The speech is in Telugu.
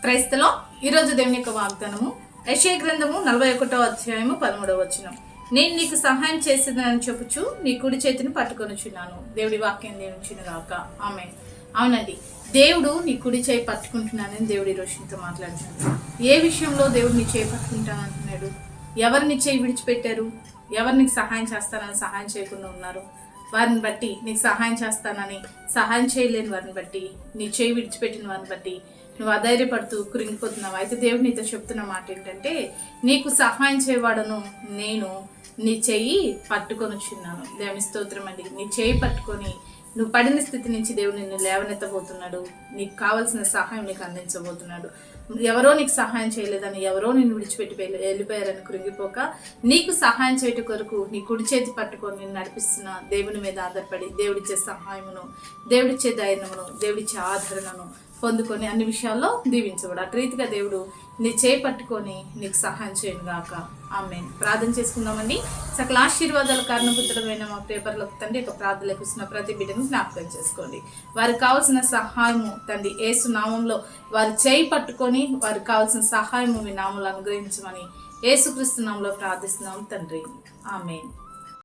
క్రైస్తలో ఈరోజు దేవుని యొక్క వాగ్దానము యెషయా గ్రంథము 41వ అధ్యాయము 13వ వచనం. నేను నీకు సహాయం చేసేదని చెప్పుచు నీ కుడి చేతిని పట్టుకొనుచున్నాను. దేవుడి వాక్యం దీవించును గాక. ఆమేన్. అవునండి, దేవుడు నీ కుడి చేయి పట్టుకుంటున్నానని దేవుడి రోజుతో మాట్లాడుతున్నాడు. ఏ విషయంలో దేవుడు నీ చేయి పట్టుకుంటానంటున్నాడు? ఎవరిని చేయి విడిచిపెట్టారు? ఎవరు నీకు సహాయం చేస్తానని సహాయం చేయకుండా ఉన్నారు? వారిని బట్టి నీకు సహాయం చేస్తానని సహాయం చేయలేని వారిని బట్టి, నీ చేయి విడిచిపెట్టిన వారిని బట్టి నువ్వు అధైర్యపడుతూ కృంగిపోతున్నావు. అయితే దేవుడు నీతో చెప్తున్న మాట ఏంటంటే, నీకు సహాయం చేయవాడను నేను నీ చెయ్యి పట్టుకొనిచున్నాను. దేవుని స్తోత్రం అండి. నీ చేయి పట్టుకొని నువ్వు పడిన స్థితి నుంచి దేవుడు నిన్ను లేవనెత్తబోతున్నాడు. నీకు కావాల్సిన సహాయం నీకు అందించబోతున్నాడు. ఎవరో నీకు సహాయం చేయలేదని, ఎవరో నిన్ను విడిచిపెట్టి వెళ్ళిపోయారని కృంగిపోక, నీకు సహాయం చేయట కొరకు నీ కుడి చేతి పట్టుకొని నిన్ను నడిపిస్తున్న దేవుని మీద ఆధారపడి దేవుడిచ్చే సహాయమును, దేవుడిచ్చే ధైర్యమును, దేవుడిచ్చే ఆదరణను పొందుకొని అన్ని విషయాల్లో దీవించబడు. అటు రీతిగా దేవుడు నీ చేయి పట్టుకొని నీకు సహాయం చేయను గాక. ఆమేన్. ప్రార్థన చేసుకుందామండి. సకల ఆశీర్వాదాల కారణపుత్రుడమైన మా పేపర్లకు తండ్రి యొక్క ప్రార్థనలకు ఇస్తున్న ప్రతి బిడ్డను జ్ఞాపకం చేసుకోండి. వారికి కావాల్సిన సహాయము తండ్రి యేసు నామంలో వారి చేయి పట్టుకొని వారికి కావాల్సిన సహాయము మీ నామంలో అనుగ్రహించమని యేసుక్రీస్తు నామంలో ప్రార్థిస్తున్నాము తండ్రి. ఆమేన్.